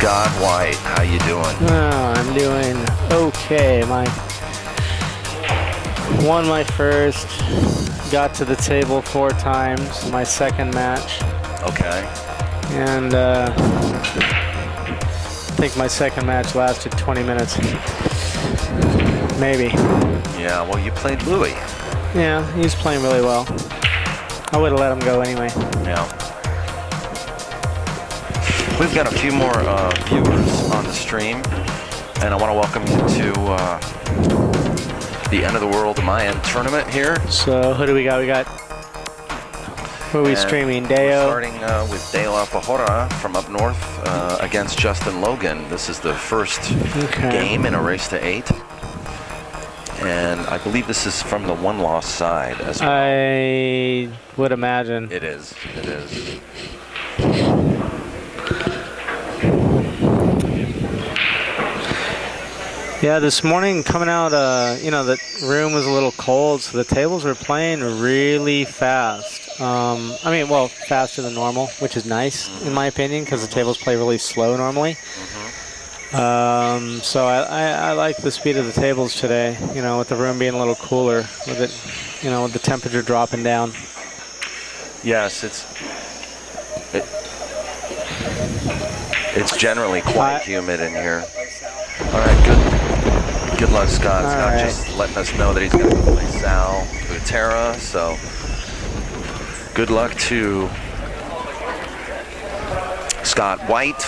Scott White, how you doing? Oh, I'm doing okay. Won my first, got to the table 4 times, my second match. Okay. And I think my second match lasted 20 minutes. Maybe. Yeah, well, you played Louis. Yeah, he's playing really well. I would have let him go anyway. Yeah. We've got a few more viewers on the stream, and I want to welcome you to the End of the World Mayan tournament here. So who do we got? Who are we streaming? Deo? Starting with Deo Alpajora from up north against Justin Logan. This is the first game in a race to 8. And I believe this is from the 1-loss side as well. I would imagine. It is. It is. Yeah, this morning coming out, you know, the room was a little cold, so the tables were playing really fast. I mean, well, faster than normal, which is nice in my opinion, because the tables play really slow normally. So I like the speed of the tables today, you know, with the room being a little cooler, with it, you know, with the temperature dropping down. Yes, it's generally quite humid in here. All right, good luck, Scott. Scott just letting us know that he's going to play Sal Butera, so good luck to Scott White.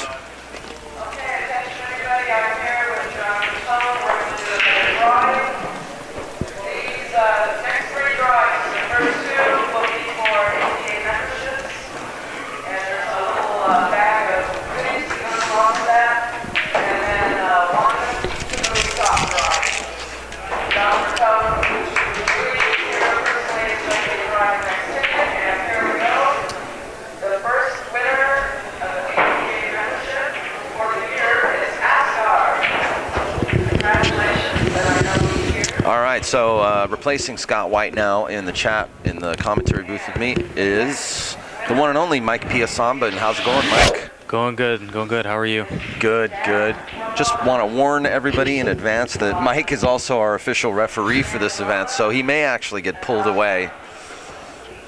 All right, so replacing Scott White now in the chat, in the commentary booth with me, is the one and only Mike Piasamba. And how's it going, Mike? Going good. How are you? Good. Just want to warn everybody in advance that Mike is also our official referee for this event, so he may actually get pulled away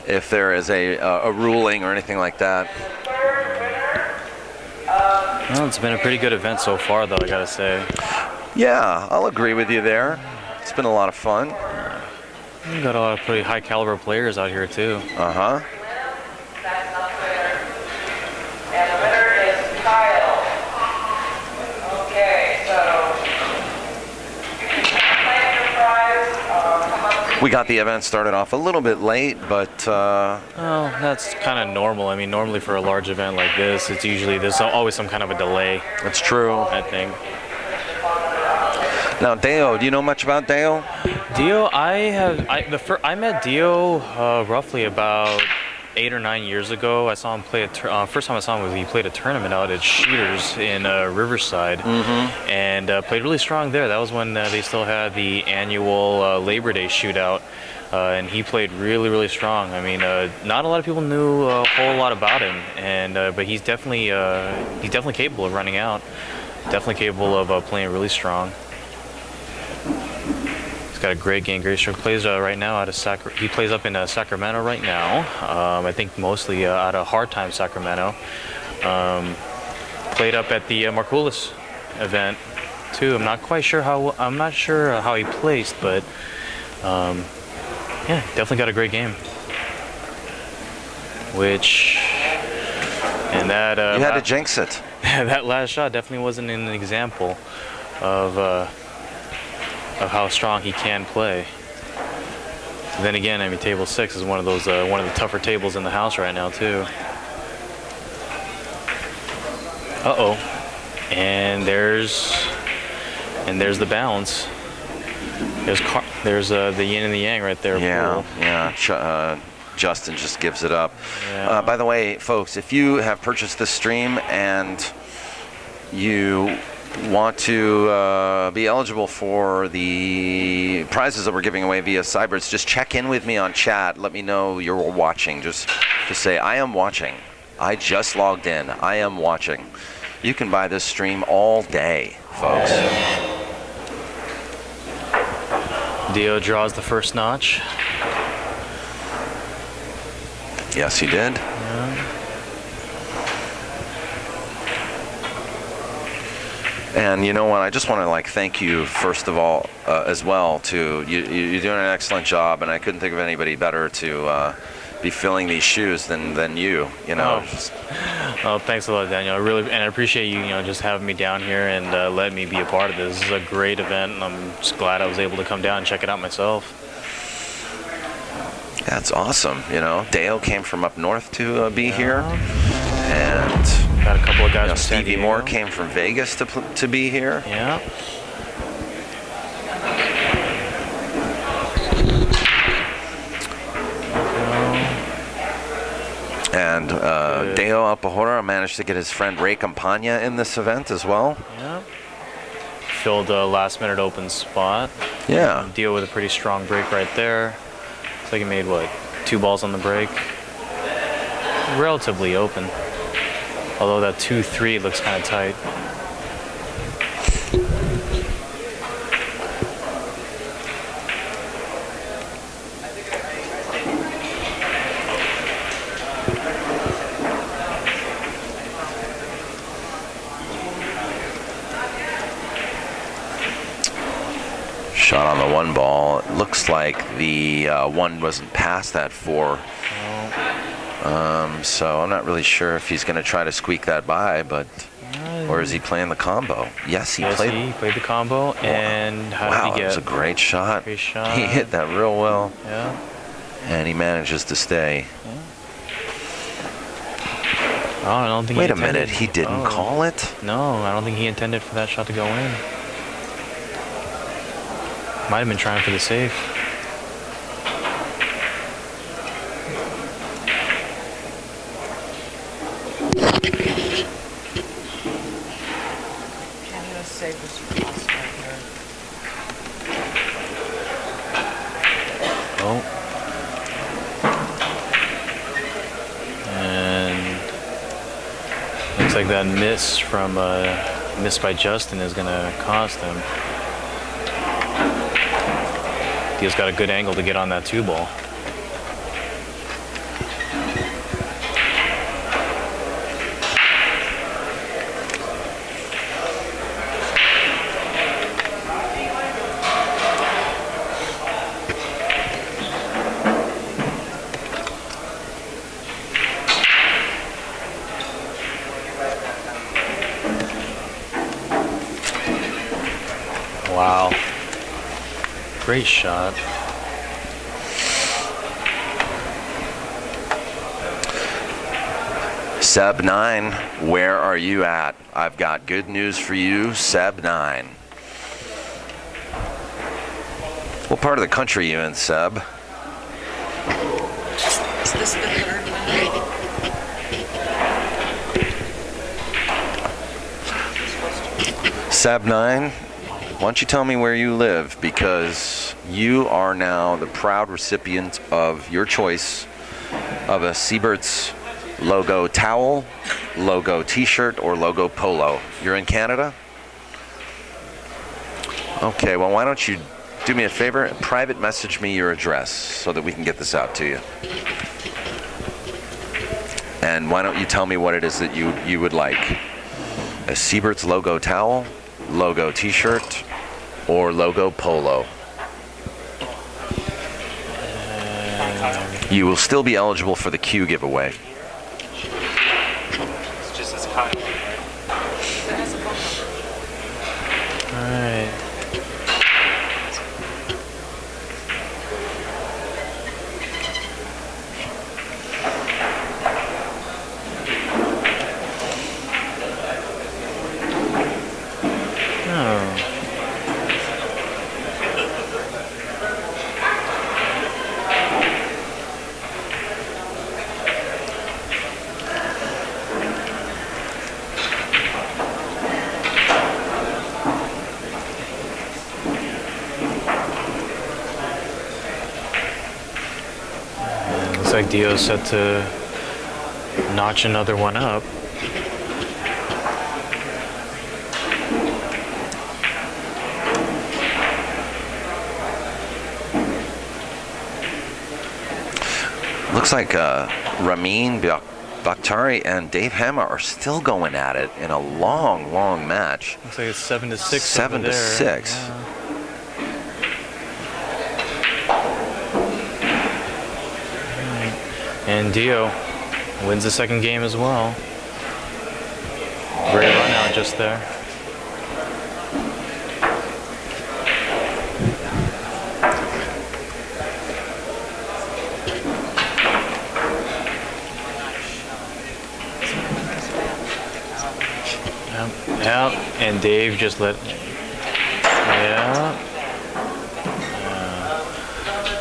if there is a ruling or anything like that. Well, it's been a pretty good event so far, though, I gotta say. Yeah, I'll agree with you there. It's been a lot of fun. We've got a lot of pretty high caliber players out here too. Uh-huh. And the winner is Kyle. Okay, so you can claim your prize. We got the event started off a little bit late, but well, that's kind of normal. I mean, normally for a large event like this, it's usually there's always some kind of a delay. That's true. I think. Now, Deo, do you know much about Deo? Deo, I met Deo roughly about 8 or 9 years ago. I saw him play first time I saw him was he played a tournament out at Shooters in Riverside, and played really strong there. That was when they still had the annual Labor Day shootout, and he played really strong. I mean, not a lot of people knew a whole lot about him, and but he's definitely capable of running out. Definitely capable of playing really strong. Got a great game, great stroke. Plays right now out of he plays up in Sacramento right now. I think mostly out of Hard Time Sacramento. Played up at the Markulis event too. I'm not sure how he placed, but yeah, definitely got a great game. And that you had to jinx it. That last shot definitely wasn't an example of how strong he can play. And then again, I mean, table 6 is one of the tougher tables in the house right now too. And there's the bounce. There's the yin and the yang right there. Yeah. Justin just gives it up. Yeah. By the way, folks, if you have purchased this stream and you want to be eligible for the prizes that we're giving away via Cybers, just check in with me on chat. Let me know you're watching. Just say, I am watching. I just logged in. I am watching. You can buy this stream all day, folks. Deo draws the first notch. Yes, he did. Yeah. And you know what? I just want to like thank you first of all, as well. You're doing an excellent job, and I couldn't think of anybody better to be filling these shoes than you. You know. Oh, thanks a lot, Daniel. I appreciate you, just having me down here and letting me be a part of this. This is a great event, and I'm just glad I was able to come down and check it out myself. That's awesome. Dale came from up north to be here, and got a couple of guys from San Stevie Diego. Moore came from Vegas to be here. Yeah. And Deo Alpajora managed to get his friend Ray Campagna in this event as well. Yeah. Filled a last-minute open spot. Yeah. Deo with a pretty strong break right there. Looks like he made, 2 balls on the break. Relatively open. Although that 2-3 looks kind of tight. Shot on the 1 ball. It looks like the 1 wasn't past that 4. So I'm not really sure if he's going to try to squeak that by, or is he playing the combo? Yes, he played the combo. And how did he Wow, get? that was a great shot. Great shot. He hit that real well. Yeah. And he manages to stay. Yeah. Oh, I don't think. Wait a minute, he didn't call it? No, I don't think he intended for that shot to go in. Might have been trying for the safe. Canada's safest cross right here. Oh. And looks like that miss by Justin is gonna cost him. He's got a good angle to get on that 2 ball. Wow. Great shot. Seb 9, where are you at? I've got good news for you, Seb 9. What part of the country are you in, Seb? Is this the third one? Seb 9, why don't you tell me where you live, because you are now the proud recipient of your choice of a Siebert's logo towel, logo t-shirt, or logo polo. You're in Canada? Okay, well, why don't you do me a favor and private message me your address so that we can get this out to you. And why don't you tell me what it is that you would like? A Siebert's logo towel, logo t-shirt, or logo polo. You will still be eligible for the Q giveaway. It's just as high. Alright. Looks like Deo's set to notch another one up. Looks like Ramin Bakhtari and Dave Hammer are still going at it in a long, long match. Looks like it's 7-6. 7-6. Yeah. And Deo wins the second game as well. Great run out just there. Yeah, and Dave just let. Yeah.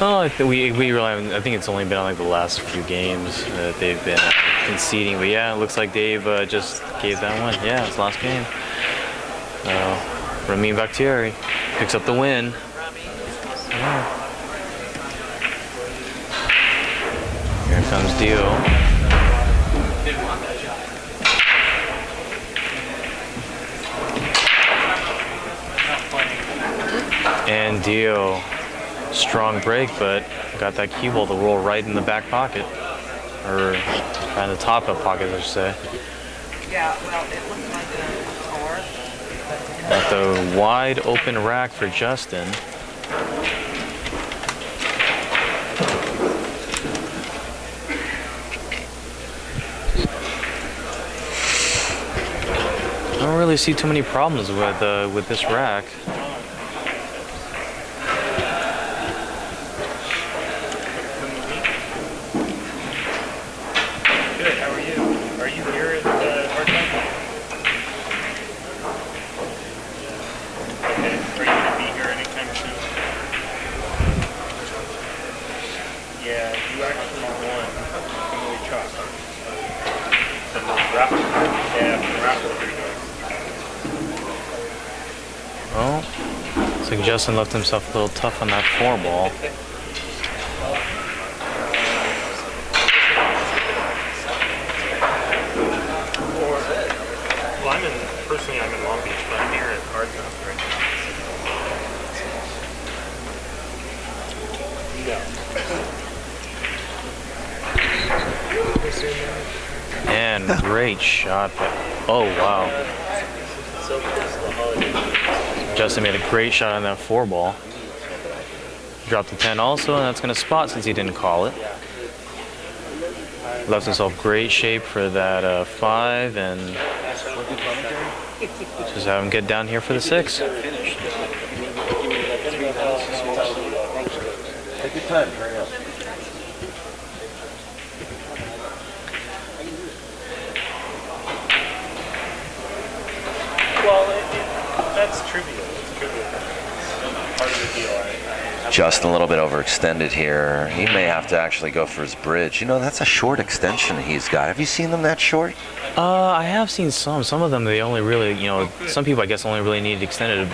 Oh, we really. I think it's only been on like the last few games that they've been conceding. But yeah, it looks like Dave just gave that one. Yeah, it's last game. Ramin Bakhtari picks up the win. Yeah. Here comes Deo. And Deo, strong break, but got that cue ball to roll right in the back pocket. Or right in the top of pocket, I should say. Yeah, well, it looks like a Got the wide open rack for Justin. I don't really see too many problems with this rack. Good, how are you? Are you here at Bertone? Okay, are you going to be here anytime soon? Yeah, you actually won Emily Chalk. From the Raffle. Yeah, from the Raffle. Oh, looks like Justin left himself a little tough on that 4-ball. Well, personally I'm in Long Beach, but I'm here at Arthur right now. And great shot. Oh, wow. Justin made a great shot on that 4-ball. Dropped the 10 also, and that's going to spot since he didn't call it. Left himself great shape for that 5, and just have him get down here for the 6. Take your time, hurry up. Well, that's trivial. It's trivial. Part of the deal. Just a little bit overextended here. He may have to actually go for his bridge. You know, that's a short extension he's got. Have you seen them that short? I have seen some. Some of them, they only really, some people I guess only really need extended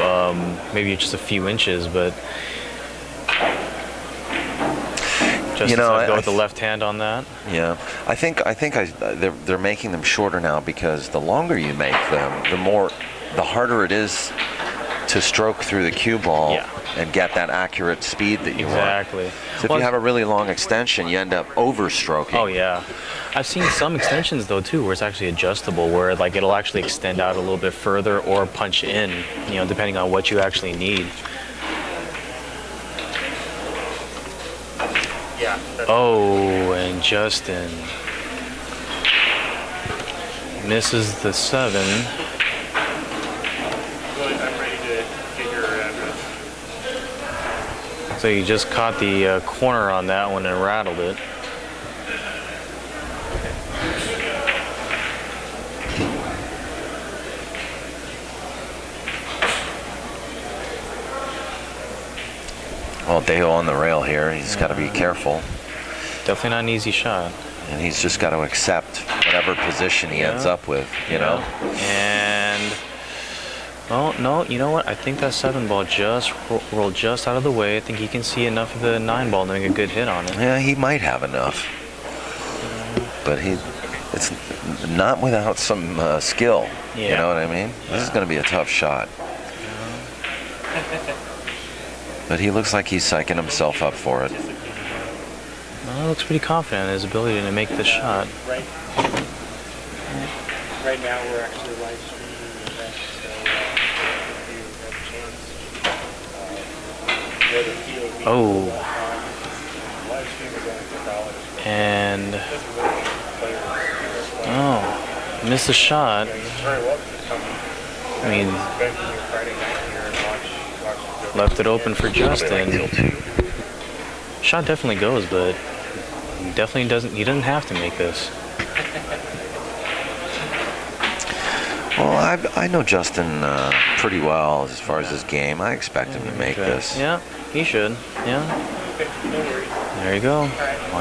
maybe just a few inches, but just go with the left hand on that. Yeah, I think they're making them shorter now because the longer you make them, the harder it is to stroke through the cue ball and get that accurate speed that you want. Exactly. So if you have a really long extension, you end up overstroking. Oh yeah, I've seen some extensions though too, where it's actually adjustable, where like it'll actually extend out a little bit further or punch in, depending on what you actually need. Yeah. Oh, and Justin misses the 7. I'm ready to get your address. So you just caught the corner on that one and rattled it. Well, Deo on the rail here. He's got to be careful. Definitely not an easy shot. And he's just got to accept whatever position he ends up with, you know? And, oh, no, you know what? I think that 7-ball just rolled just out of the way. I think he can see enough of the 9-ball to make a good hit on it. Yeah, he might have enough. But it's not without some skill. Yeah. You know what I mean? This is going to be a tough shot. But he looks like he's psyching himself up for it. looks pretty confident in his ability to make this shot. Right now we're actually live streaming the event, so if you have a chance, go to POVPOOL.com. Oh. Live stream is only $4. And Players. oh, missed the shot. You're very welcome to come. I mean, Spend your Friday night here and watch the left it open for Justin. Shot definitely goes, but he definitely doesn't. He doesn't have to make this. Well, I know Justin pretty well as far as his game. I expect him to make this. Yeah, he should. Yeah. There you go. All you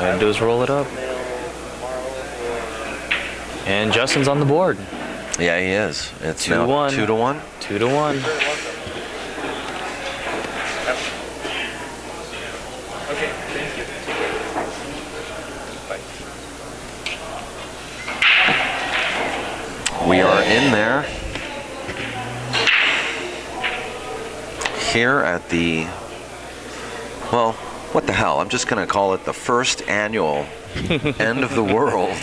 gotta do is roll it up. And Justin's on the board. Yeah, he is. It's 2-1. 2-1. 2-1. Okay, thank you. Bye. We are in there. Here at the, well, what the hell? I'm just going to call it the first annual End of the World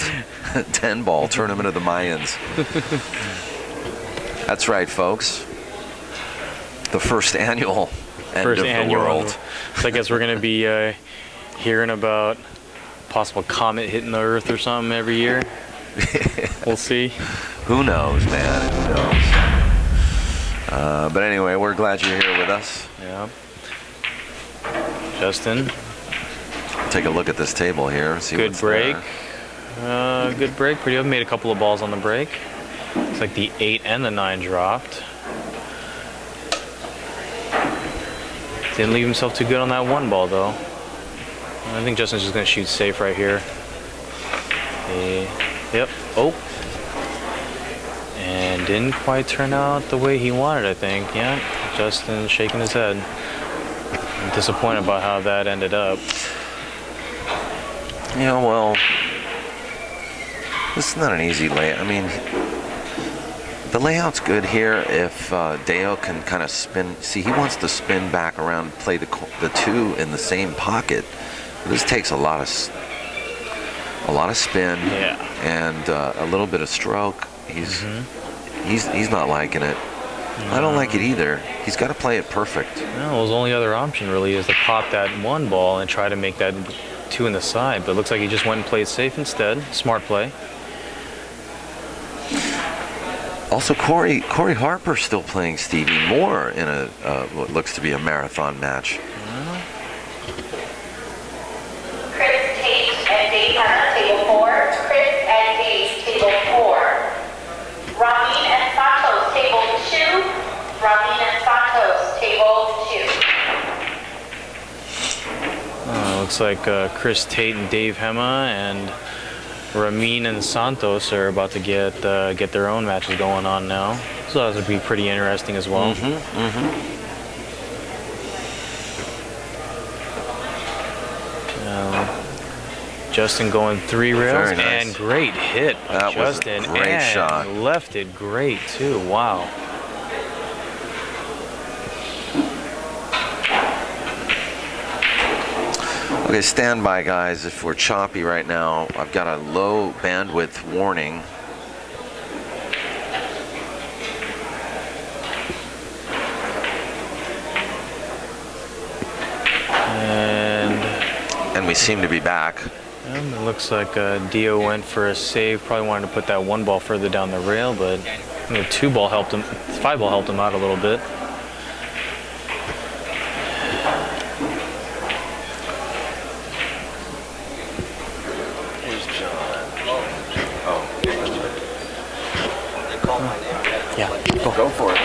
10-ball Tournament of the Mayans. That's right, folks. The first annual End of the World. So I guess we're going to be hearing about possible comet hitting the Earth or something every year. We'll see. Who knows, man? Who knows? But anyway, we're glad you're here with us. Yeah. Justin. Take a look at this table here. See Good what's break. there. Good break. Pretty good. Made a couple of balls on the break. Looks like the 8 and the 9 dropped. Didn't leave himself too good on that one ball, though. I think Justin's just going to shoot safe right here. Yep. Oh. And didn't quite turn out the way he wanted, I think. Yeah. Justin shaking his head. I'm disappointed about how that ended up. Yeah, well, this is not an easy layout. I mean, the layout's good here if Deo can kind of spin. See, he wants to spin back around and play the 2 in the same pocket. This takes a lot of spin, Yeah. and a little bit of stroke. He's not liking it. I don't like it either. He's got to play it perfect. No, his only other option really is to pop that 1 ball and try to make that 2 in the side, but it looks like he just went and played safe instead. Smart play. Also, Corey Harper still playing Stevie Moore in a what looks to be a marathon match. Chris Tate and Dave Hanna, table 4. Chris and Dave, table 4. Ramin and Santos, table 2. Ramin and Santos, table 2. Looks like Chris Tate and Dave Hema and Ramin and Santos are about to get their own matches going on now. So that would be pretty interesting as well. Justin going 3 rails. Very nice. And great hit by That was a Justin. great and shot. Left it great too. Wow. Okay, stand by, guys. If we're choppy right now, I've got a low bandwidth warning. And we seem to be back. It looks like Deo went for a save. Probably wanted to put that 1 ball further down the rail, but the 5 ball helped him out a little bit. Yeah, Go for it.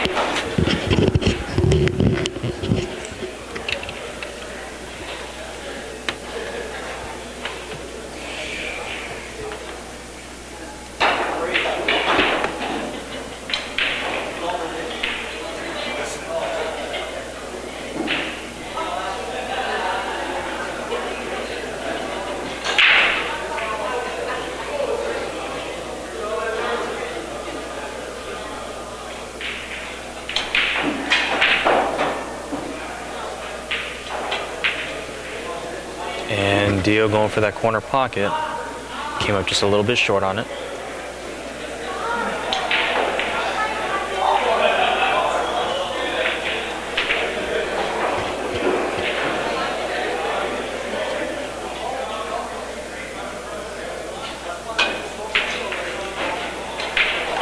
And Deo going for that corner pocket. Came up just a little bit short on it.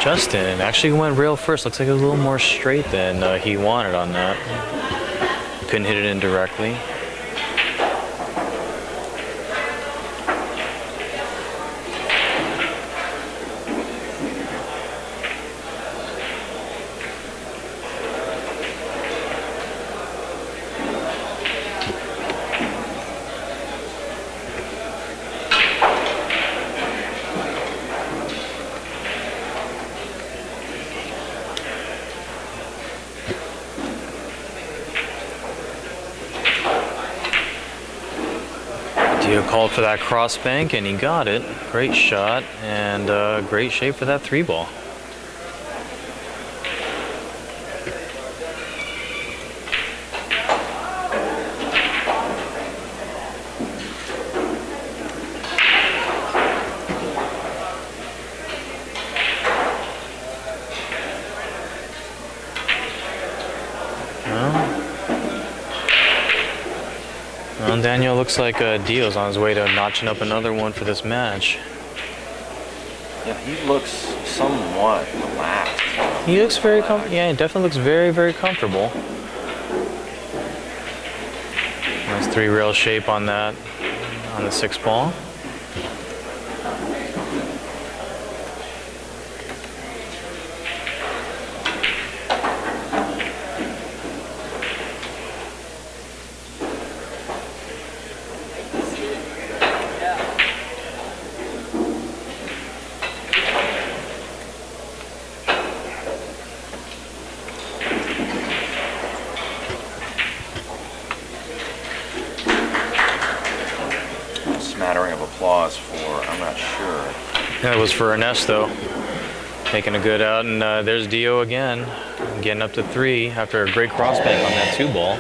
Justin actually went rail first. Looks like it was a little more straight than he wanted on that. Couldn't hit it in directly. Deo called for that cross bank and he got it. Great shot and great shape for that 3-ball. Well, Daniel, looks like Dio's on his way to notching up another one for this match. Yeah, he looks somewhat relaxed. He looks very yeah, he definitely looks very, very comfortable. Nice 3-rail shape on that, on the 6-ball. Smattering of applause for, I'm not sure. That was for Ernesto. Making a good out, and there's Deo again. Getting up to 3 after a great crossbank on that 2-ball.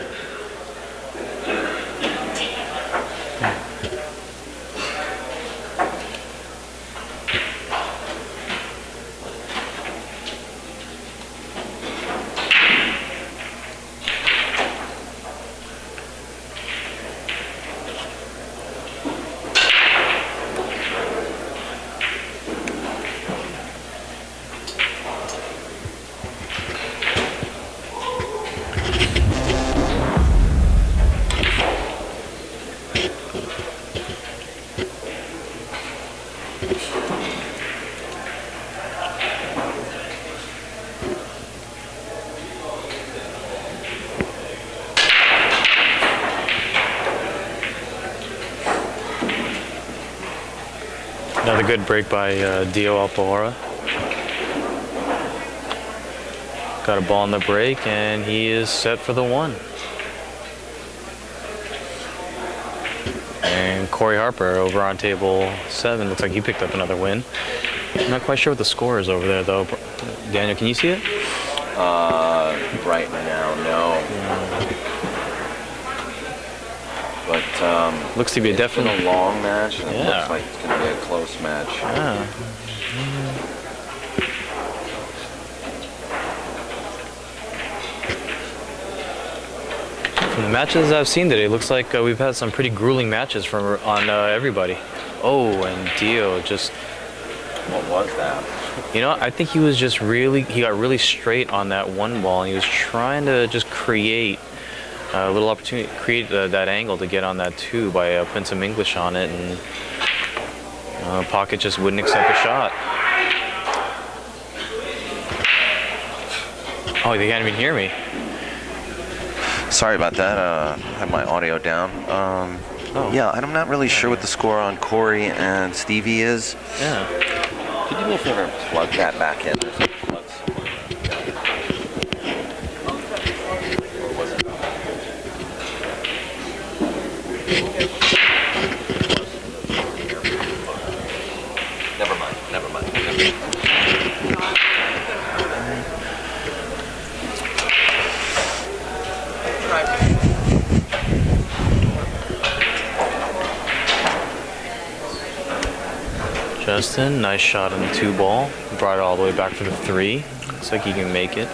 Another good break by Deo Alpajora. Got a ball on the break, and he is set for the 1. And Corey Harper over on table 7. Looks like he picked up another win. I'm not quite sure what the score is over there, though. Daniel, can you see it? Right now, no. But looks to be a definite long match, and yeah. It looks like it's going to be a close match. Yeah. From the matches I've seen today, it looks like we've had some pretty grueling matches on everybody. Oh, and Deo just... What was that? You know, I think he was just he got really straight on that 1-ball, and he was trying to just create a little opportunity, create that angle to get on that 2 by putting some English on it, and pocket just wouldn't accept a shot. Oh, they can't even hear me. Sorry about that. I have my audio down. Yeah, I'm not really sure what the score on Corey and Stevie is. Yeah. Could you do me a favor and plug that back in? There's some plugs. Or was it? Never mind. Justin, nice shot on the 2-ball. Brought it all the way back for the 3. Looks like he can make it.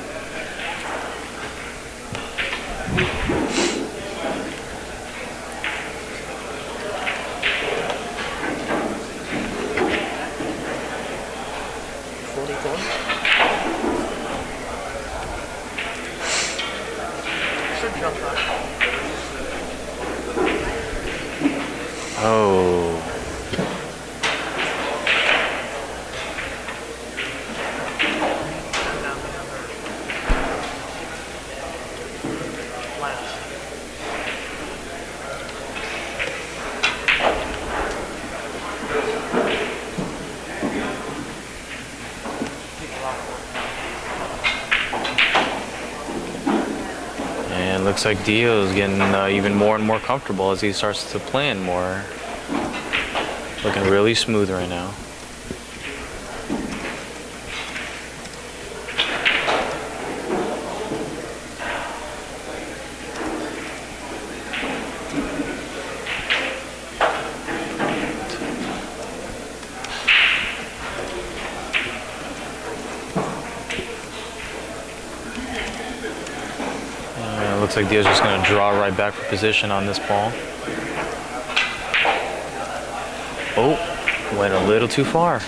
Oh. And looks like Dio's getting even more and more comfortable as he starts to plan more. Looking really smooth right now. Looks like Dio's just going to draw right back for position on this ball. Oh, went a little too far.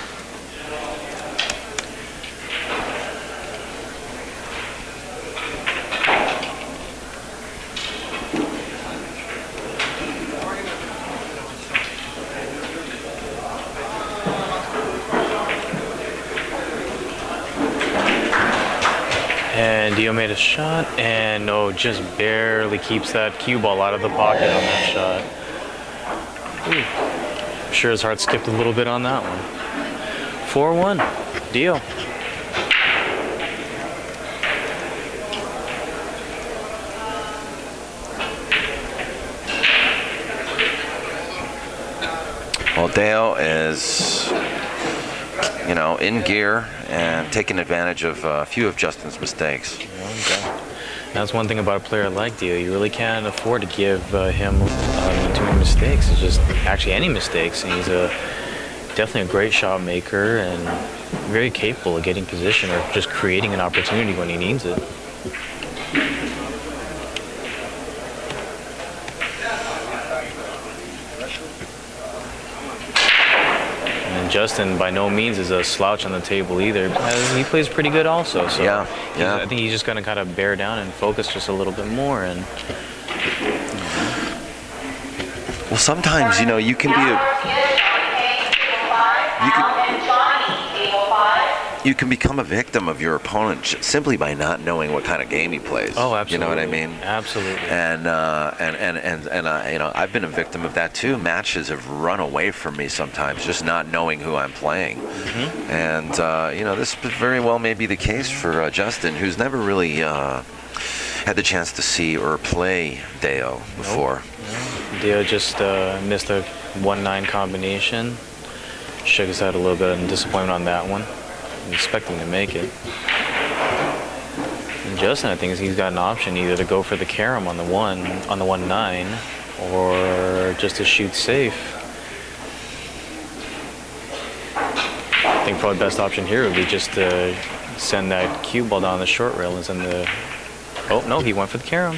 And Deo made a shot, and no, just barely keeps that cue ball out of the pocket on that shot. Ooh. I'm sure his heart skipped a little bit on that one. 4-1, Deo. Well, Deo is, you know, in gear and taking advantage of a few of Justin's mistakes. Okay. That's one thing about a player like Deo. You really can't afford to give him too many mistakes. It's just actually any mistakes. And he's definitely a great shot maker and very capable of getting position or just creating an opportunity when he needs it. Justin by no means is a slouch on the table either. He plays pretty good also. So yeah. I think he's just going to kind of bear down and focus just a little bit more. And well, sometimes, you know, you can be you can become a victim of your opponent simply by not knowing what kind of game he plays. Oh, absolutely. You know what I mean? Absolutely. And you know, I've been a victim of that too. Matches have run away from me sometimes, just not knowing who I'm playing. Mm-hmm. And you know, this very well may be the case for Justin, who's never really had the chance to see or play Deo before. Nope. Deo just missed a 1-9 combination. Shook his head a little bit in disappointment on that one. I'm expecting to make it. And Justin, I think, he's got an option either to go for the carom on the 1-9 or just to shoot safe. I think probably the best option here would be just to send that cue ball down the short rail and send the... Oh, no, he went for the carom.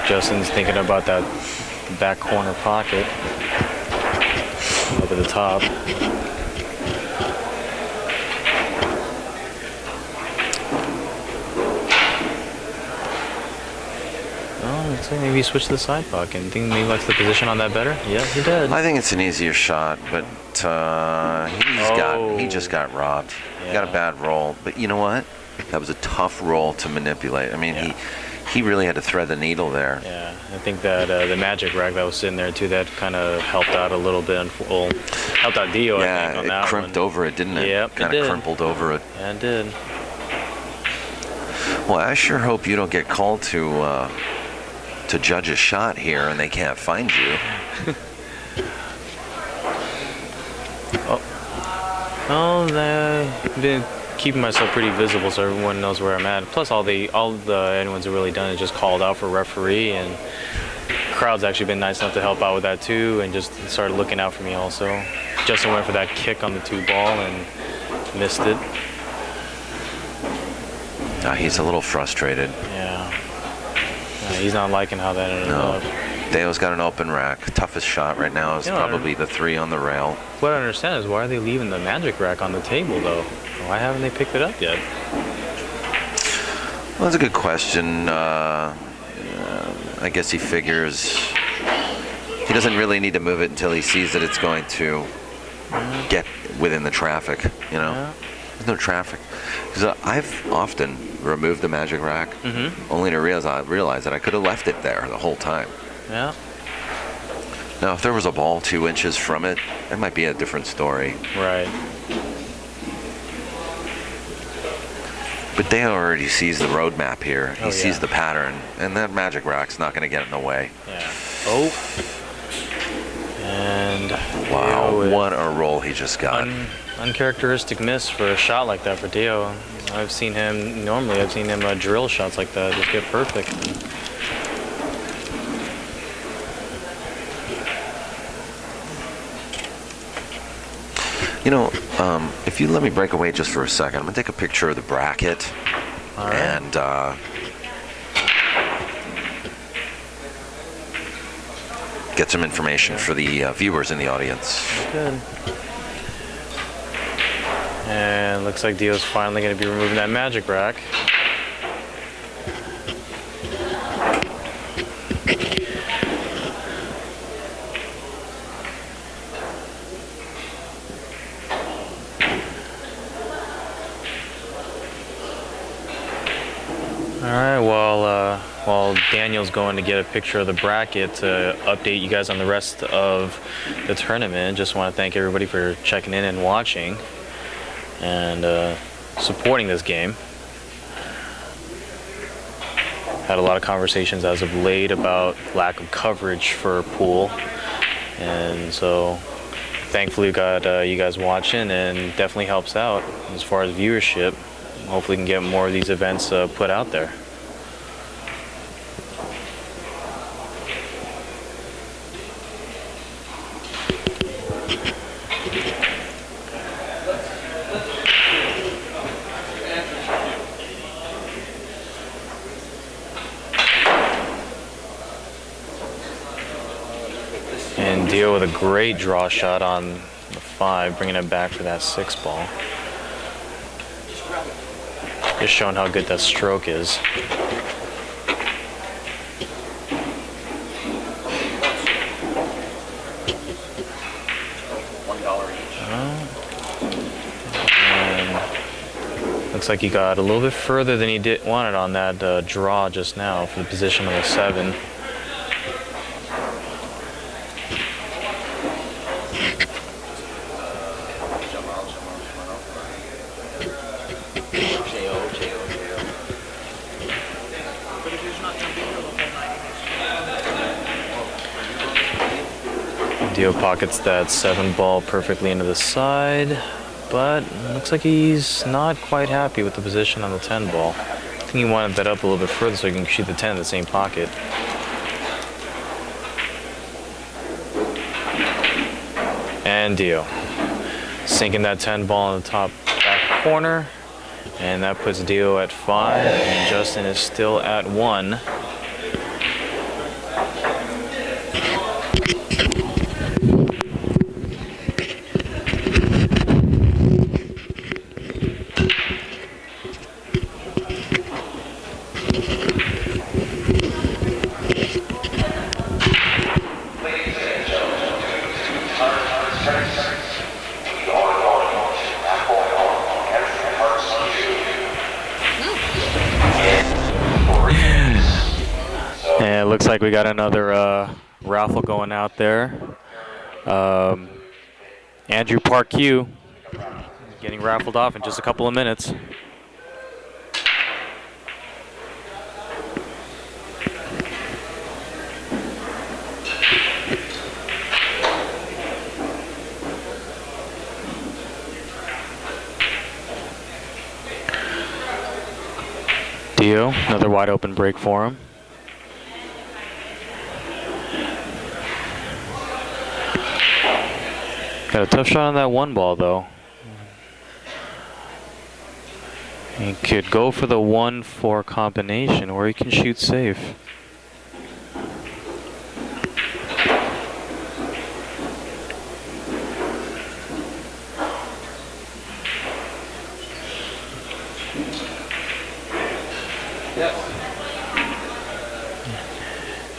Justin's thinking about that back corner pocket up at the top. Oh, looks like maybe he switched to the side pocket. You think maybe he likes the position on that better? Yeah, he did. I think it's an easier shot, but he just got robbed. Yeah. He got a bad roll, but you know what? That was a tough roll to manipulate. I mean, he really had to thread the needle there. Yeah, I think that the magic rack that was sitting there too, that kind of helped out a little bit. Helped out Deo, I think, on that one. Yeah, it crimped over it, didn't it? Yep, kind of crumpled over it. Yeah, it did. Well, I sure hope you don't get called to judge a shot here and they can't find you. Oh, I've been keeping myself pretty visible so everyone knows where I'm at. Plus, all anyone's really done is just called out for referee, and the crowd's actually been nice enough to help out with that too, and just started looking out for me also. Justin went for that kick on the 2-ball and missed it. He's a little frustrated. Yeah. He's not liking how that ended up. Deo's got an open rack. Toughest shot right now is probably the 3 on the rail. What I don't understand is why are they leaving the magic rack on the table though? Why haven't they picked it up yet? Well, that's a good question. I guess he figures he doesn't really need to move it until he sees that it's going to get within the traffic, you know? Yeah. There's no traffic. Because I've often removed the magic rack only to realize that I could have left it there the whole time. Yeah. Now, if there was a ball 2 inches from it, that might be a different story. Right. But Deo already sees the road map here. He sees the pattern, and that magic rack's not going to get in the way. Yeah. Oh. And wow, what a roll he just got. Uncharacteristic miss for a shot like that for Deo. I've seen him drill shots like that, just get perfect. You know, if you let me break away just for a second, I'm going to take a picture of the bracket. All right. And get some information for the viewers in the audience. Good. And looks like Deo's finally going to be removing that magic rack. While Daniel's going to get a picture of the bracket to update you guys on the rest of the tournament, just want to thank everybody for checking in and watching and supporting this game. Had a lot of conversations as of late about lack of coverage for pool, and so thankfully got you guys watching, and definitely helps out as far as viewership. Hopefully we can get more of these events put out there. And Deo with a great draw shot on the 5, bringing it back for that 6-ball. Just showing how good that stroke is. And looks like he got a little bit further than he wanted on that draw just now for the position of the 7. Deo pockets that 7-ball perfectly into the side, but looks like he's not quite happy with the position on the 10-ball. I think he wanted that up a little bit further so he can shoot the 10 in the same pocket. And Deo sinking that 10-ball in the top back corner, and that puts Deo at 5, and Justin is still at 1. And it looks like we got another raffle going out there. Andrew Parkue getting raffled off in just a couple of minutes. Deo, another wide open break for him. Got a tough shot on that one ball though. He could go for the 1-4 combination or he can shoot safe.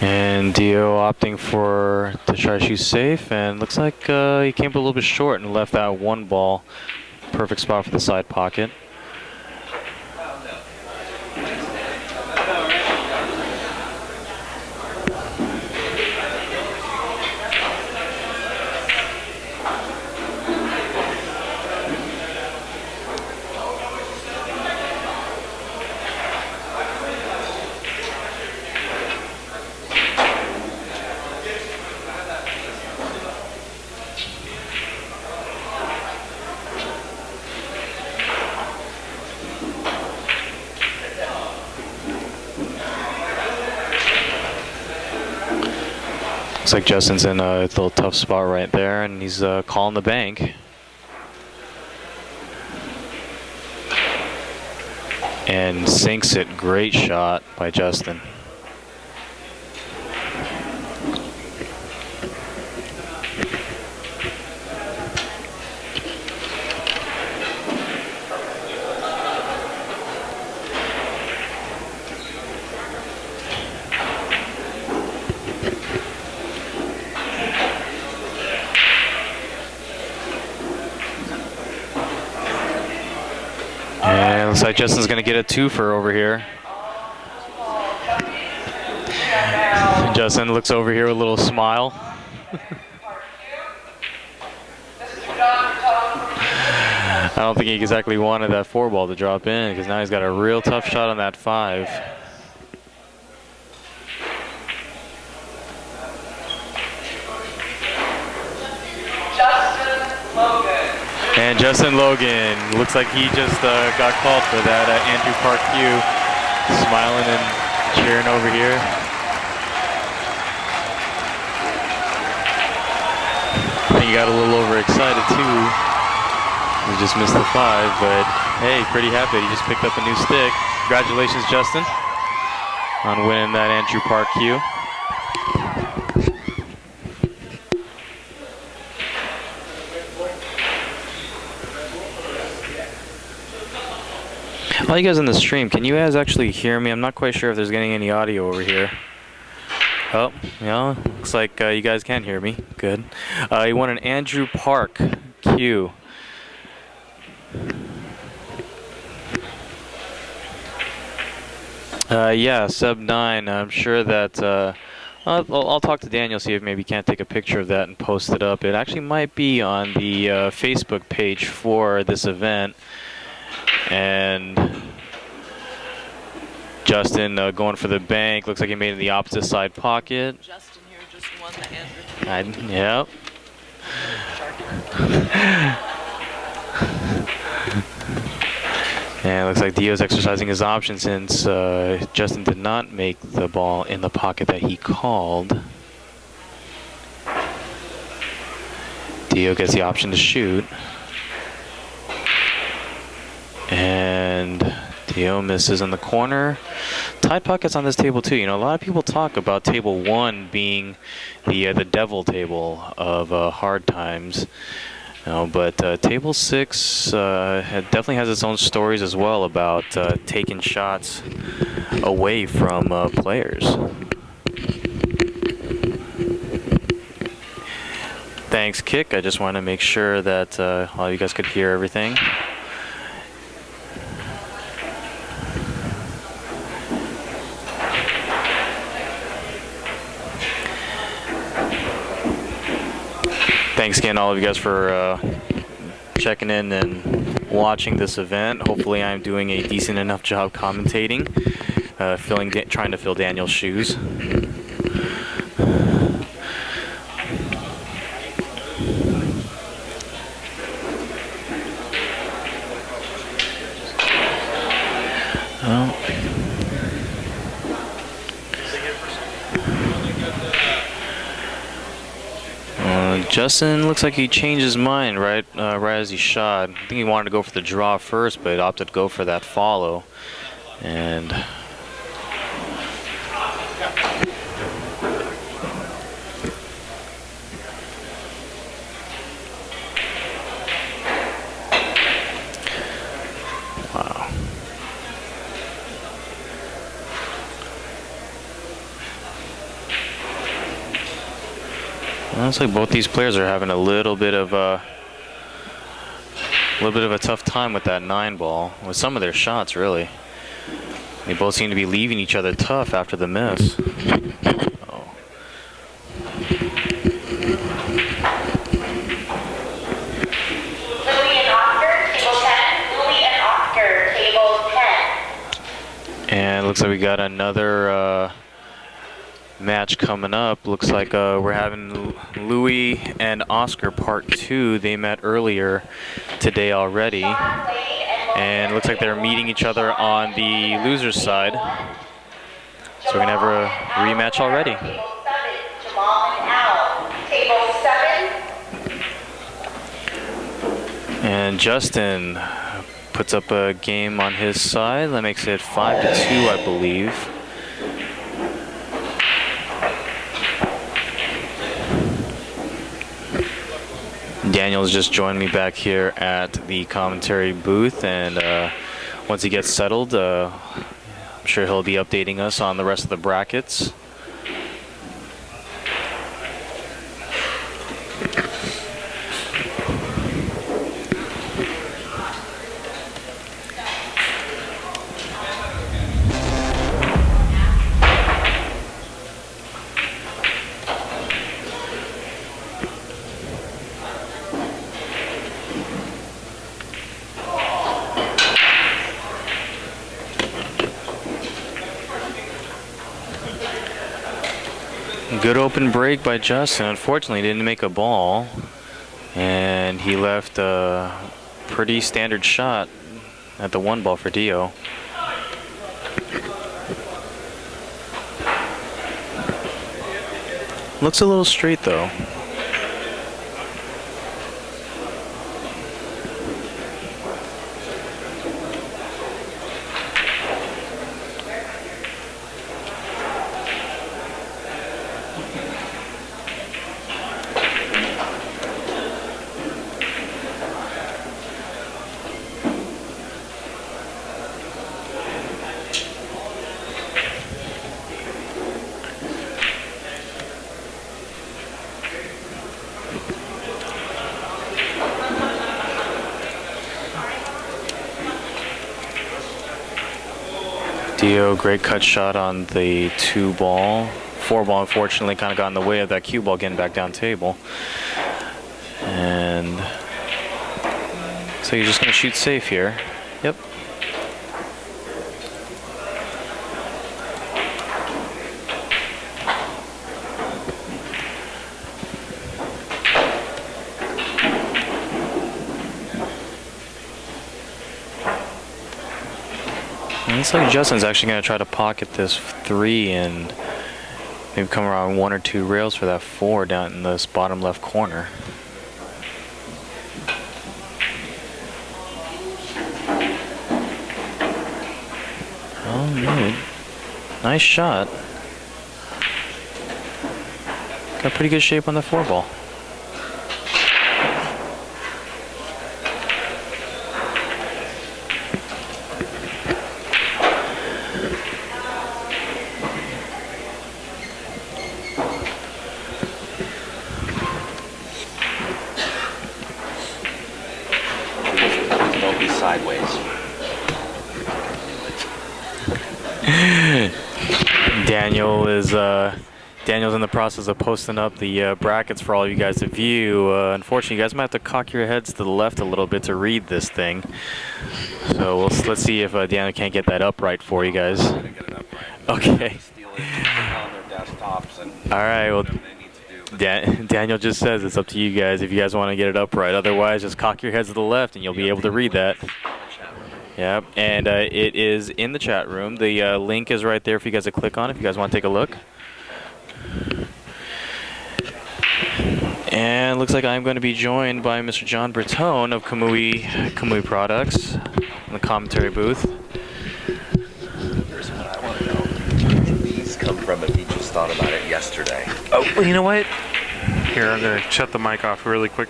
And Deo opting to try to shoot safe, and looks like he came up a little bit short and left that one ball. Perfect spot for the side pocket. Looks like Justin's in a little tough spot right there, and he's calling the bank. And sinks it. Great shot by Justin. And looks like Justin's going to get a twofer over here. Justin looks over here with a little smile. I don't think he exactly wanted that 4 ball to drop in, because now he's got a real tough shot on that 5. And Justin Logan, looks like he just got called for that Andrew Park cue. Smiling and cheering over here. I think he got a little overexcited too. He just missed the 5, but hey, pretty happy he just picked up a new stick. Congratulations, Justin, on winning that Andrew Park cue. All you guys in the stream, can you guys actually hear me? I'm not quite sure if there's getting any audio over here. Oh, yeah, looks like you guys can hear me. Good. He won an Andrew Park cue. Yeah, sub 9. I'm sure that I'll talk to Daniel, see if maybe he can't take a picture of that and post it up. It actually might be on the Facebook page for this event. And Justin going for the bank. Looks like he made it in the opposite side pocket. Justin here just won the Andrew. Yep. And it looks like Deo's exercising his option since Justin did not make the ball in the pocket that he called. Deo gets the option to shoot. And Deo misses in the corner. Tied pockets on this table too. You know, a lot of people talk about table 1 being the devil table of hard times. You know, but table 6 definitely has its own stories as well about taking shots away from players. Thanks, Kick. I just want to make sure that all you guys could hear everything. Thanks again, all of you guys, for checking in and watching this event. Hopefully I'm doing a decent enough job commentating, trying to fill Daniel's shoes. Well, Justin looks like he changed his mind right as he shot. I think he wanted to go for the draw first, but opted to go for that follow. And wow. Looks like both these players are having a little bit of a tough time with that 9 ball, with some of their shots, really. They both seem to be leaving each other tough after the miss. Oh. Louis and Oscar, table 10. Louis and Oscar, table 10. And it looks like we got another match coming up. Looks like we're having Louis and Oscar part 2. They met earlier today already, and it looks like they're meeting each other on the loser's side. So we're gonna have a rematch already. Table 7, Jamal and Al. Table 7. And Justin puts up a game on his side. That makes it 5-2, I believe. Daniel's just joined me back here at the commentary booth, and once he gets settled, I'm sure he'll be updating us on the rest of the brackets. Good open break by Justin. Unfortunately, didn't make a ball, and he left a pretty standard shot at the 1 ball for Deo. Looks a little straight though. Deo, great cut shot on the 2 ball. 4 ball, unfortunately, kind of got in the way of that cue ball getting back down table. And so you're just going to shoot safe here. Yep. Looks like Justin's actually going to try to pocket this 3 and maybe come around 1 or 2 rails for that 4 down in this bottom left corner. Oh, man. Nice shot. Got pretty good shape on the 4 ball. Daniel's in the process of posting up the brackets for all you guys to view. Unfortunately, you guys might have to cock your heads to the left a little bit to read this thing. So let's see if Daniel can't get that upright for you guys. Okay. All right. Well, Daniel just says it's up to you guys if you guys want to get it upright. Otherwise, just cock your heads to the left and you'll be able to read that. Yep, and it is in the chat room. The link is right there for you guys to click on if you guys want to take a look. And looks like I'm going to be joined by Mr. John Bertone of Kamui Products in the commentary booth. Here's what I want to know. Where did these come from if you just thought about it yesterday? Oh, well, you know what? Here, I'm gonna shut the mic off really quick.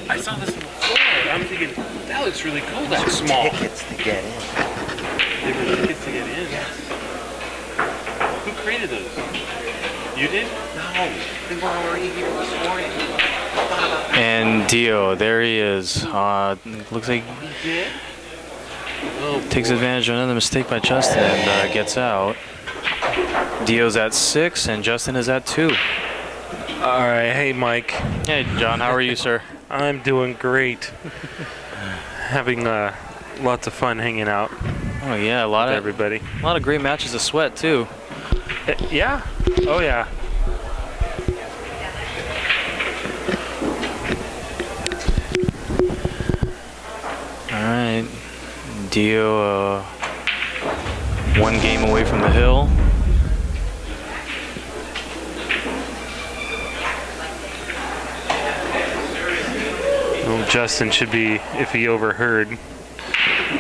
I saw this on the floor. I'm thinking that looks really cool. That's small. Tickets to get in. They were tickets to get in. Yes. Who created those? You did? No, they were already here this morning. And Deo, there he is. Looks like takes advantage of another mistake by Justin and gets out. Deo's at 6 and Justin is at 2. All right. Hey, Mike. Hey, John. How are you, sir? I'm doing great. Having lots of fun hanging out Oh yeah, a lot with of everybody. A lot of great matches of sweat too. Yeah. Oh yeah. All right, Deo, 1 game away from the hill. Well, Justin should be, if he overheard,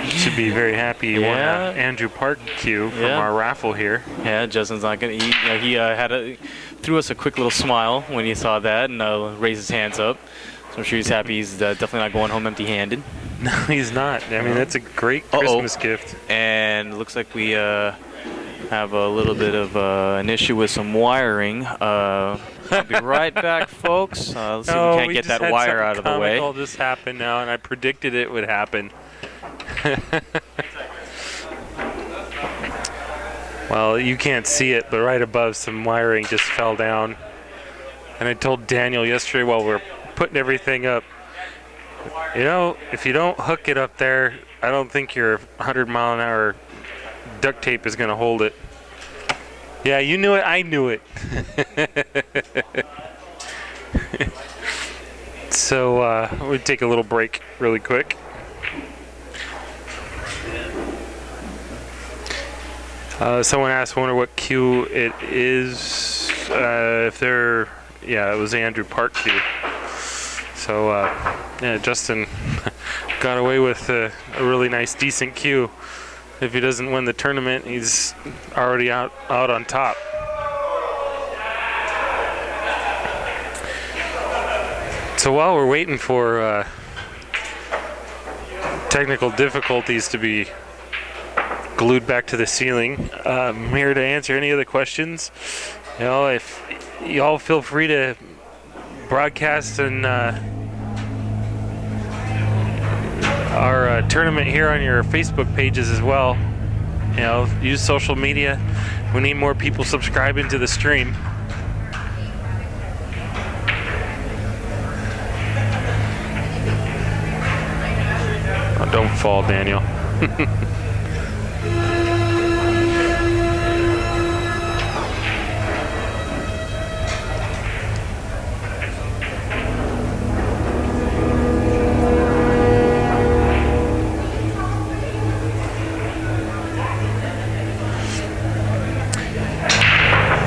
should be very happy. He won Yeah. an Andrew Park cue from Yeah. our raffle here. Yeah, Justin's not gonna. He threw us a quick little smile when he saw that and raised his hands up. So I'm sure he's happy. He's definitely not going home empty-handed. No, he's not. I mean, that's a great Christmas gift. And looks like we have a little bit of an issue with some wiring. I'll be right back, folks. Let's see if we can't get that wire out of the way. All just happened now, and I predicted it would happen. Well, you can't see it, but right above some wiring just fell down. And I told Daniel yesterday while we were putting everything up, you know, if you don't hook it up there, I don't think your 100-mile-an-hour duct tape is going to hold it. Yeah, you knew it. I knew it. So we'll take a little break really quick. Someone asked, wonder what cue it is. If they're, yeah, it was Andrew Park cue. So yeah, Justin got away with a really nice, decent cue. If he doesn't win the tournament, he's already out on top. So while we're waiting for technical difficulties to be glued back to the ceiling, I'm here to answer any of the questions. You know, if y'all feel free to broadcast and our tournament here on your Facebook pages as well. You know, use social media. We need more people subscribing to the stream. Oh, don't fall, Daniel.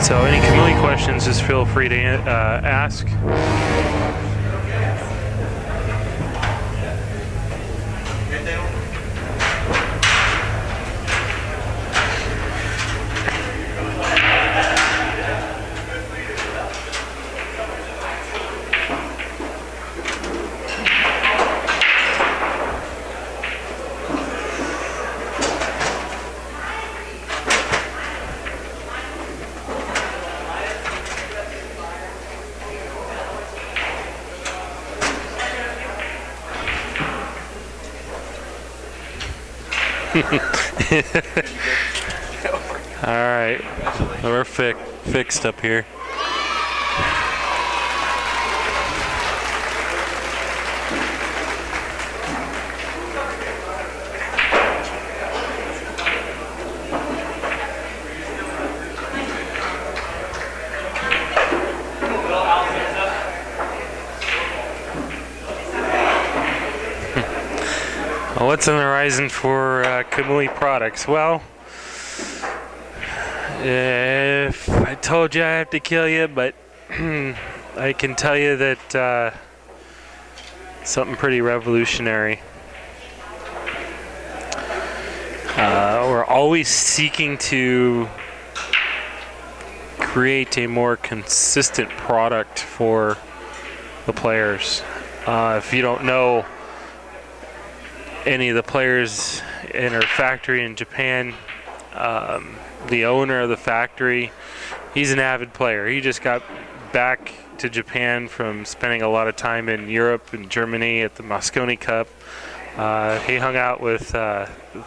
So any Kamui questions, just feel free to ask. All right, we're fixed up here. What's on the horizon for Kamui Products? Well, if I told you I have to kill you, but I can tell you that something pretty revolutionary. We're always seeking to create a more consistent product for the players. If you don't know any of the players in our factory in Japan, the owner of the factory, he's an avid player. He just got back to Japan from spending a lot of time in Europe and Germany at the Mosconi Cup. He hung out with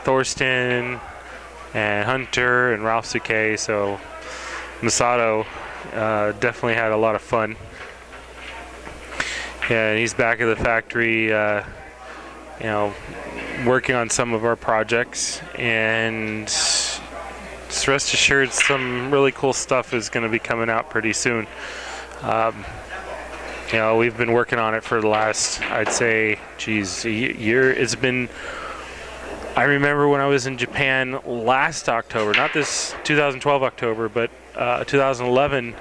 Thorsten and Hunter and Ralph Suke, so Masato definitely had a lot of fun. Yeah, and he's back at the factory, you know, working on some of our projects, and just rest assured some really cool stuff is going to be coming out pretty soon. You know, we've been working on it for the last, I'd say, geez, a year. It's been, I remember when I was in Japan last October, not this 2012 October, but 2011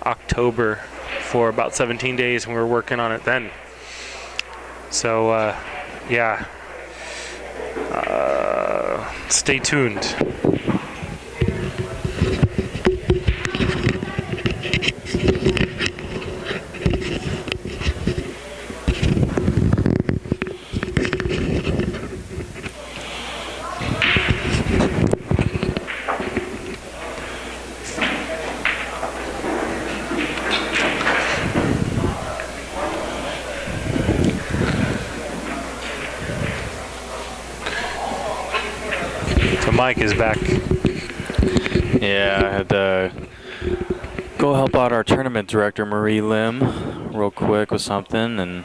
October, for about 17 days, and we were working on it then. So, yeah, stay tuned. Mike is back. Yeah, I had to go help out our tournament director, Marie Lim, real quick with something, and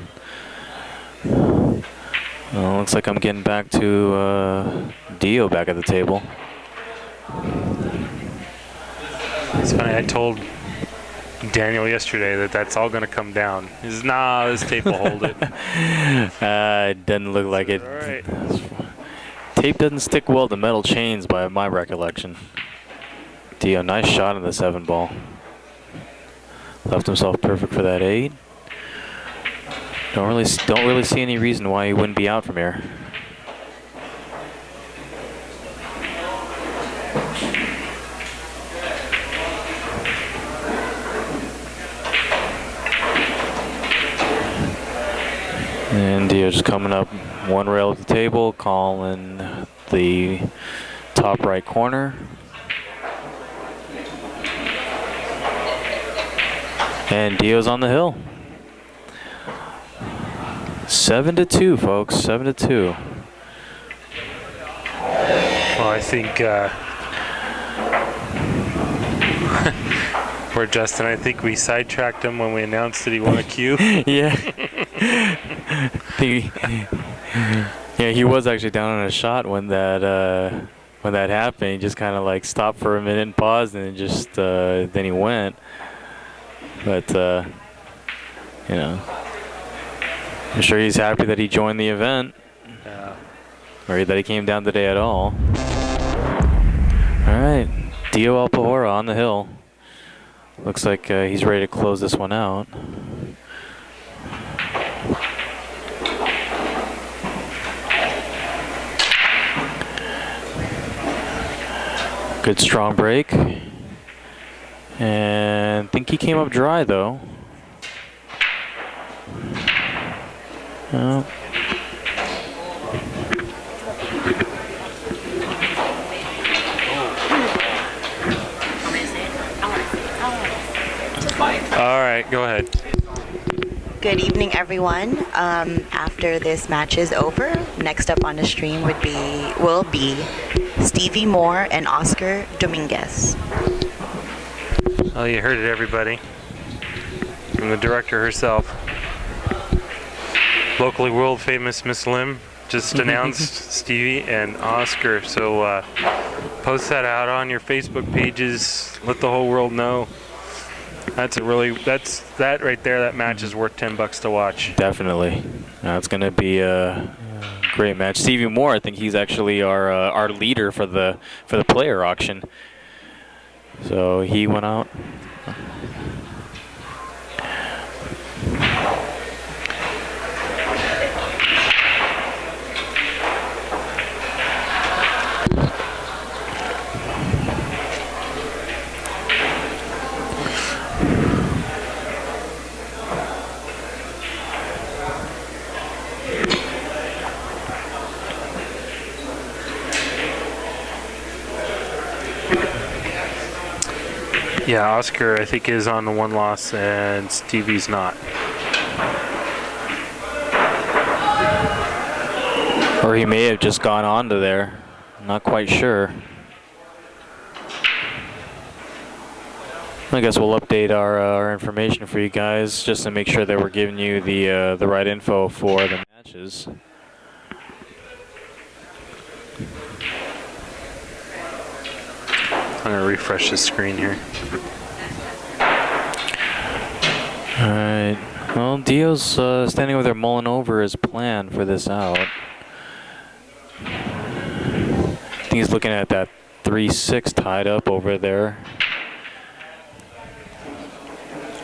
looks like I'm getting back to Deo back at the table. It's funny, I told Daniel yesterday that that's all going to come down. He says, nah, this tape will hold it. It doesn't look like it. All right. Tape doesn't stick well to metal chains by my recollection. Deo, nice shot in the 7-ball. Left himself perfect for that 8. Don't really see any reason why he wouldn't be out from here. And Deo just coming up one rail at the table, calling the top right corner. And Deo's on the hill. 7-2, folks. 7-2. Well, I think we're Justin. I think we sidetracked him when we announced that he won a cue. Yeah. Yeah, he was actually down on a shot when that happened. He just kind of like stopped for a minute and paused, and then just then he went. But you know, I'm sure he's happy that he joined the event, or that he came down today at all. All right, Deo Alpajora on the hill. Looks like he's ready to close this one out. Good strong break. And I think he came up dry though. Oh. All right, go ahead. Good evening, everyone. After this match is over, next up on the stream will be Stevie Moore and Oscar Dominguez. Oh, you heard it, everybody. From the director herself. Locally world famous Miss Lim just announced Stevie and Oscar. So post that out on your Facebook pages. Let the whole world know. That right there, that match is worth $10 to watch. Definitely. It's going to be a great match. Stevie Moore, I think he's actually our leader for the player auction. So he went out. Yeah, Oscar, I think, is on the 1 loss, and Stevie's not. Or he may have just gone on to there. Not quite sure. I guess we'll update our information for you guys just to make sure that we're giving you the right info for the matches. I'm going to refresh the screen here. Alright. Well, Dio's standing over there mulling over his plan for this out. I think he's looking at that 3-6 tied up over there.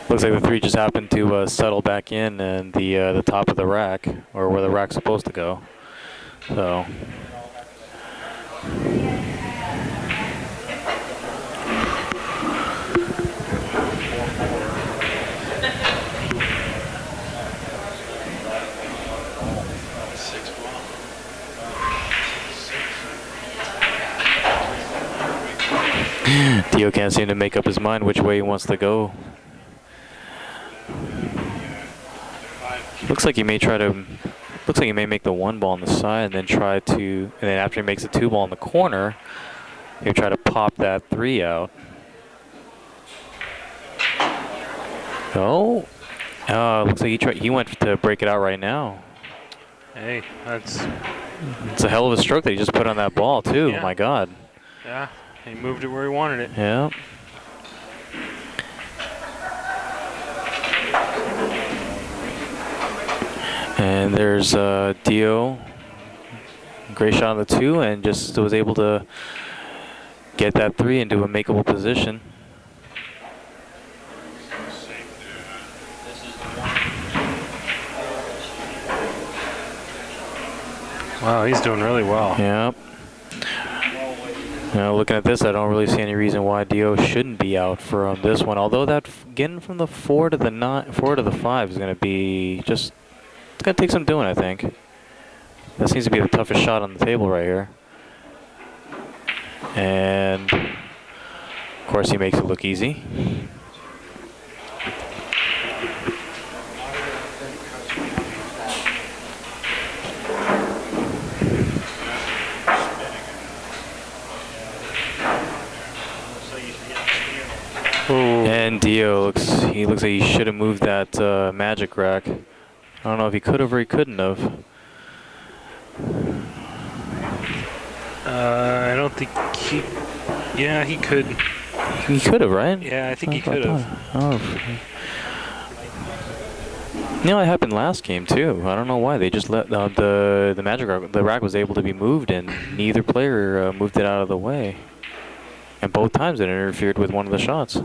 Looks like the 3 just happened to settle back in and the top of the rack, or where the rack's supposed to go. So. Deo can't seem to make up his mind which way he wants to go. Looks like he may try to. Looks like he may make the 1 ball on the side and then try to. And then after he makes the 2 ball in the corner, he'll try to pop that 3 out. Oh, looks like he went to break it out right now. Hey, It's a hell of a stroke that he just put on that ball too. Yeah. Oh my God. Yeah, he moved it where he wanted it. Yeah. And there's Deo. Great shot on the 2 and just was able to get that 3 into a makeable position. Wow, he's doing really well. Yep. Now looking at this, I don't really see any reason why Deo shouldn't be out from this one. Although that getting from the 4 to the 4 to the 5 is going to be just, it's going to take some doing, I think. That seems to be the toughest shot on the table right here. And of course he makes it look easy. And Deo looks like he should have moved that magic rack. I don't know if he could have or he couldn't have. I don't think he. Yeah, he could. He could have, right? Yeah, I think he could have. Oh. You know, it happened last game too. I don't know why they just let the magic rack. The rack was able to be moved, and neither player moved it out of the way. And both times it interfered with one of the shots.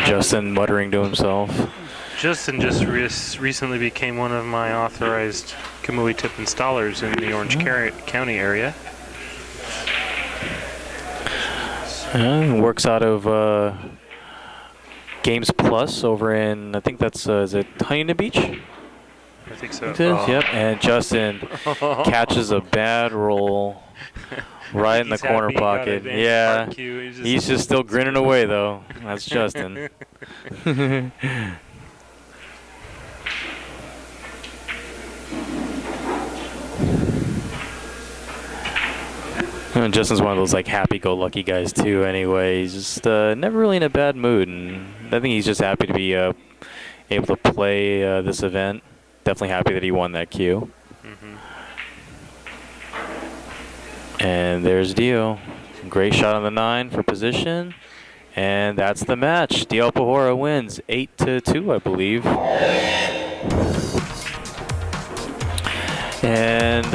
Justin muttering to himself. Justin just recently became one of my authorized Kamui tip installers in the Orange County area. Works out of Games Plus over in, I think that's, is it Huntington Beach? I think so. Yep, and Justin catches a bad roll right in the corner pocket. Yeah, he's just still grinning away though. That's Justin. And Justin's one of those like happy-go-lucky guys too. Anyway, he's just never really in a bad mood, and I think he's just happy to be able to play this event. Definitely happy that he won that queue. And there's Deo. Great shot on the 9 for position. And that's the match. Deo Alpajora wins 8-2, I believe. And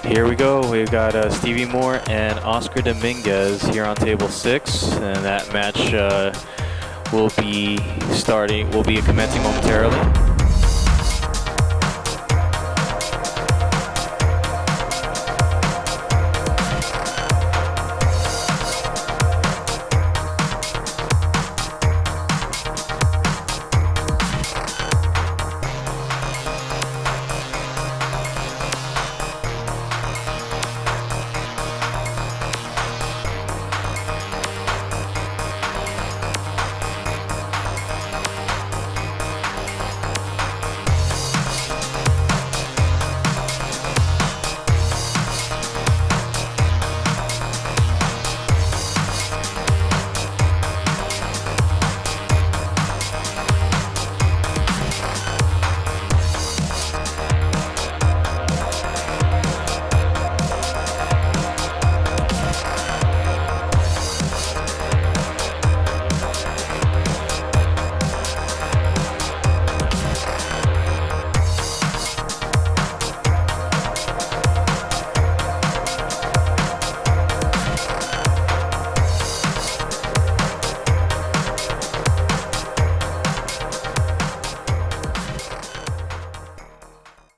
here we go. We've got Stevie Moore and Oscar Dominguez here on table 6. And that match will be commencing momentarily.